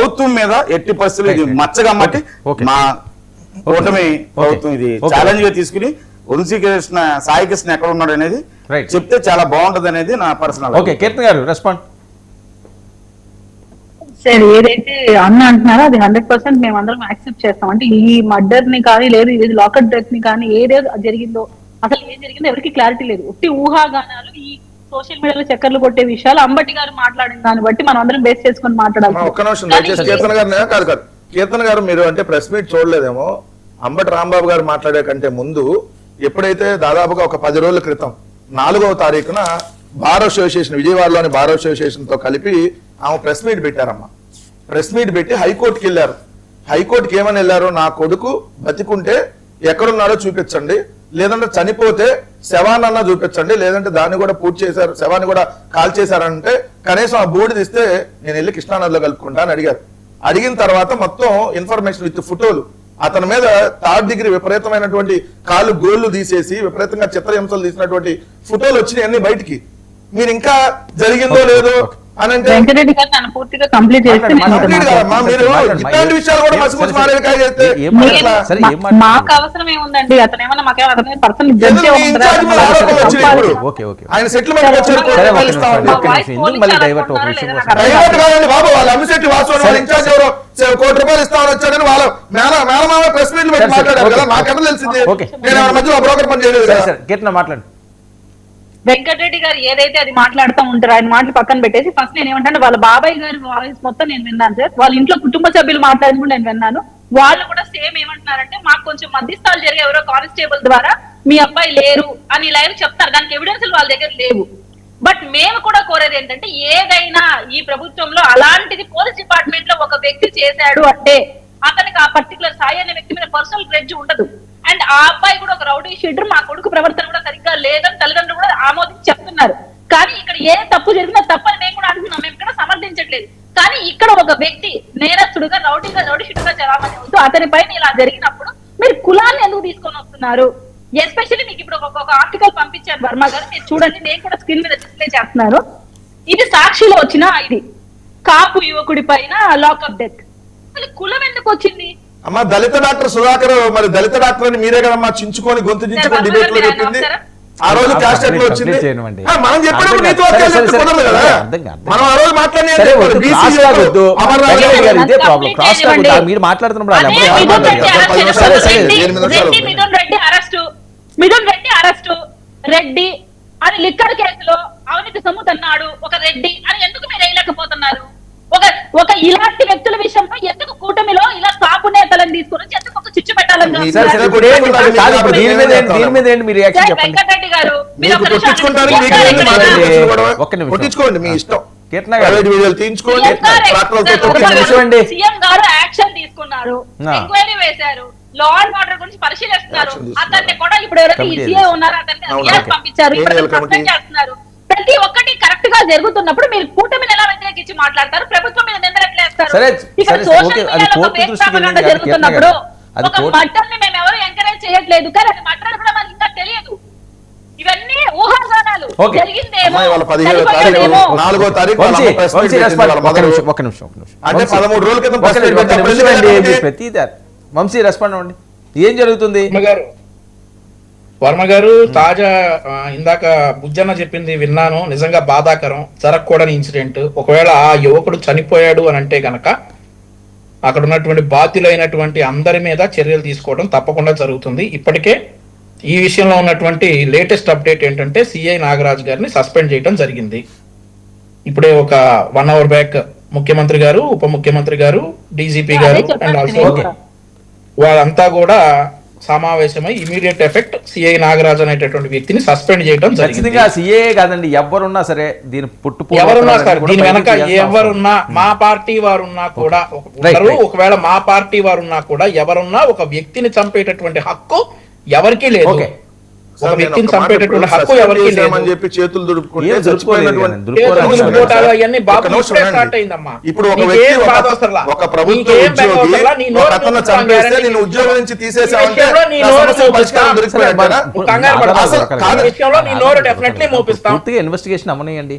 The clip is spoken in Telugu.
ప్రభుత్వం మీద ఎట్టి పరిస్థితులు ఇది మచ్చగా మట్టి మా కూటమి ప్రభుత్వం ఇది ఛాలెంజ్ గా తీసుకుని వంశీకృష్ణ సాయి కృష్ణ ఎక్కడ ఉన్నాడు అనేది చెప్తే చాలా బాగుంటది అనేది నా పర్సనల్. ఓకే, కీర్తన గారు రెస్పాండ్. సార్ ఏదైతే అన్న అంటున్నారో అది 100% మేము అందరం యాక్సెప్ట్ చేస్తాం. అంటే ఈ మర్డర్ ని కానీ లేదు ఇది లాకర్ డెత్ ని కానీ ఏదేదో జరిగిందో అసలు ఏం జరిగిందో ఎవరికి క్లారిటీ లేదు. ఒట్టి ఊహాగానాలు ఈ సోషల్ మీడియాలో చక్కర్లు కొట్టే విషయాలు అంబటి గారు మాట్లాడిన దాన్ని బట్టి మనం అందరం బేస్ చేసుకొని మాట్లాడాలి. ఒక్క నిమిషం దయచేసి కీర్తన గారు కాదు కీర్తన గారు మీరు అంటే ప్రెస్ మీట్ చూడలేదేమో. అంబటి రాంబాబు గారు మాట్లాడే కంటే ముందు ఎప్పుడైతే దాదాపుగా ఒక 10 రోజుల క్రితం 4వ తారీఖున బార్ అసోసియేషన్ విజయవాడలోని బార్ అసోసియేషన్ తో కలిపి ఆమె ప్రెస్ మీట్ పెట్టారమ్మా. ప్రెస్ మీట్ పెట్టి హైకోర్టుకి వెళ్ళారు. హైకోర్టుకి ఏమని వెళ్ళారు, నా కొడుకు బతికుంటే ఎక్కడున్నారో చూపించండి, లేదంటే చనిపోతే శవానన్నా చూపించండి, లేదంటే దాన్ని కూడా పూర్తి చేశారు, శవాన్ని కూడా కాల్ చేశారంటే కనీసం ఆ బోర్డు తీస్తే నేను వెళ్ళి కృష్ణానదిలో కలుపుకుంటా అని అడిగారు. అడిగిన తర్వాత మొత్తం ఇన్ఫర్మేషన్ విత్ ఫోటోలు అతని మీద 3rd డిగ్రీ విపరీతమైనటువంటి కాలు గోళ్లు తీసేసి విపరీతంగా చిత్రహింసలు తీసినటువంటి ఫోటోలు వచ్చినాయి అన్ని బయటికి. మీరు ఇంకా జరిగిందో లేదో అని అంటే వెంకటరెడ్డి గారు నన్ను పూర్తిగా కంప్లీట్ చేస్తే మాకు అవసరం ఏముందండి, అతను ఏమన్నా మాకేమో అతని పర్సనల్ ఆయన సెటిల్మెంట్ బాబు వాళ్ళ అమ్మిశెట్టి వాసు ఇన్ఛార్జ్ ఎవరో ₹1 కోటి ఇస్తామని వచ్చాడని వాళ్ళ మేనమామ ప్రెస్ మీట్లు పెట్టి మాట్లాడారు కదా, నాకెక్కడ తెలిసింది? నేను మధ్యలో బ్రోకర్ పని చేయలేదు. మాట్లాడు. వెంకటరెడ్డి గారు ఏదైతే అది మాట్లాడుతూ ఉంటారు ఆయన మాటలు పక్కన పెట్టేసి ఫస్ట్ నేను ఏమంటాను, వాళ్ళ బాబాయ్ గారి వాయిస్ మొత్తం నేను విన్నాను సార్. వాళ్ళ ఇంట్లో కుటుంబ సభ్యులు మాట్లాడింది కూడా నేను విన్నాను. వాళ్ళు కూడా సేమ్ ఏమంటున్నారంటే మాకు కొంచెం మధ్యస్థాలు జరిగే ఎవరో కానిస్టేబుల్ ద్వారా మీ అబ్బాయి లేరు అని లైవ్ చెప్తారు. దానికి ఎవిడెన్స్లు వాళ్ళ దగ్గర లేవు. బట్ మేము కూడా కోరేది ఏంటంటే ఏదైనా ఈ ప్రభుత్వంలో అలాంటిది పోలీస్ డిపార్ట్మెంట్ లో ఒక వ్యక్తి చేశాడు అంటే అతనికి ఆ పర్టికులర్ సాయి అనే వ్యక్తి మీద పర్సనల్ గ్రెడ్జ్ ఉండదు. అండ్ ఆ అబ్బాయి కూడా ఒక రౌడీ షీటర్, మా కొడుకు ప్రవర్తన కూడా సరిగ్గా లేదని తల్లిదండ్రులు కూడా ఆమోదించి చెప్తున్నారు. కానీ ఇక్కడ ఏ తప్పు జరిగినా తప్పని మేము కూడా అంటున్నాం, మేము ఇక్కడ సమర్థించట్లేదు. కానీ ఇక్కడ ఒక వ్యక్తి నేరస్తుడుగా రౌడీ షీటర్ గా చలామణి అవుతూ అతని పైన ఇలా జరిగినప్పుడు మీరు కులాన్ని ఎందుకు తీసుకొని వస్తున్నారు? ఎస్పెషల్లీ మీకు ఇప్పుడు ఒక ఆర్టికల్ పంపించారు వర్మ గారు, మీరు చూడండి, నేను కూడా స్క్రీన్ మీద డిస్ప్లే చేస్తున్నాను. ఇది సాక్షిలో వచ్చిన ఇది కాపు యువకుడి పైన లాకప్ డెత్. కులం ఎందుకు వచ్చింది? అమ్మా దళిత డాక్టర్ సుధాకర్, మరి దళిత డాక్టర్ అని మీరే కదమ్మా చించుకొని గొంతు చించుకొని డిబేట్ లో చెప్పింది. ఆ రోజు క్యాస్ట్ ఎట్లా వచ్చింది? మనం చెప్పినప్పుడు నీతి వాక్యాలు కుదరదు కదా. మనం ఆ రోజు మీరు మాట్లాడుతున్నప్పుడు మిథున్ రెడ్డి అరెస్టు రెడ్డి అని లిక్కర్ కేసులో అవినీతి సొమ్ము తన్నాడు ఒక రెడ్డి అని ఎందుకు మీరు వేయలేకపోతున్నారు? ఒక ఇలాంటి వ్యక్తుల విషయంలో ఎందుకు కూటమిలో ఇలా కాపు నేతలను తీసుకుని ఎందుకు ఒక చిచ్చు పెట్టాలని వెంకటరెడ్డి గారు కొట్టించుకోండి మీ ఇష్టం. సీఎం గారు యాక్షన్ తీసుకున్నారు, ఎంక్వైరీ వేశారు, లా అండ్ ఆర్డర్ గురించి పరిశీలిస్తున్నారు. అతన్ని కూడా ఇప్పుడు ఎవరైతే ఈసీఐ ఉన్నారో అతన్ని పంపించారు, సస్పెండ్ చేస్తున్నారు. ప్రతి ఒక్కటి కరెక్ట్ గా జరుగుతున్నప్పుడు మీరు కూటమిని ఎలా వ్యతిరేకించి మాట్లాడతారు? ప్రభుత్వం మీద నిందలేస్తారు. ఇక్కడ సోషల్ మీడియాలో జరుగుతున్నప్పుడు ఒక మర్డర్ ని మేము ఎవరు ఎంకరేజ్ చేయట్లేదు, కానీ అది మర్డర్ కూడా మనకి ఇంకా తెలియదు. ఇవన్నీ ఊహాగానాలు. జరిగిందేమో 4వ తారీఖు అంటే 13 రోజుల క్రితం వంశీ రెస్పాండ్ అవ్వండి, ఏం జరుగుతుంది? వర్మ గారు తాజా ఇందాక బుజ్జన్న చెప్పింది విన్నాను, నిజంగా బాధాకరం, జరగకూడని ఇన్సిడెంట్. ఒకవేళ ఆ యువకుడు చనిపోయాడు అని అంటే గనక అక్కడ ఉన్నటువంటి బాధ్యులైనటువంటి అందరి మీద చర్యలు తీసుకోవడం తప్పకుండా జరుగుతుంది. ఇప్పటికే ఈ విషయంలో ఉన్నటువంటి లేటెస్ట్ అప్డేట్ ఏంటంటే సిఐ నాగరాజు గారిని సస్పెండ్ చేయడం జరిగింది. ఇప్పుడే ఒక 1 అవర్ బ్యాక్ ముఖ్యమంత్రి గారు, ఉప ముఖ్యమంత్రి గారు, డీజీపీ గారు అండ్ ఆల్సో వాళ్ళంతా కూడా సమావేశమై ఇమీడియట్ ఎఫెక్ట్ సిఐ నాగరాజు అనేటటువంటి వ్యక్తిని సస్పెండ్ చేయడం జరిగింది. సిఐ కాదండి, ఎవరున్నా సరే దీని ఎవరున్నా సరే దీని వెనక ఎవరున్నా మా పార్టీ వారున్నా కూడా ఒకవేళ మా పార్టీ వారున్నా కూడా ఎవరున్నా ఒక వ్యక్తిని చంపేటటువంటి హక్కు ఎవరికీ లేదు. ఒక వ్యక్తిని చంపేటటువంటి హక్కు ఎవరికి లేదని చెప్పి చేతులు దుడుపుకుంటే ఇప్పుడు ఒక వ్యక్తి ఒక ప్రభుత్వ ఉద్యోగి అతను చంపేస్తే నేను ఉద్యోగం నుంచి తీసేసామంటే ఇన్వెస్టిగేషన్ అమ్మనియండి.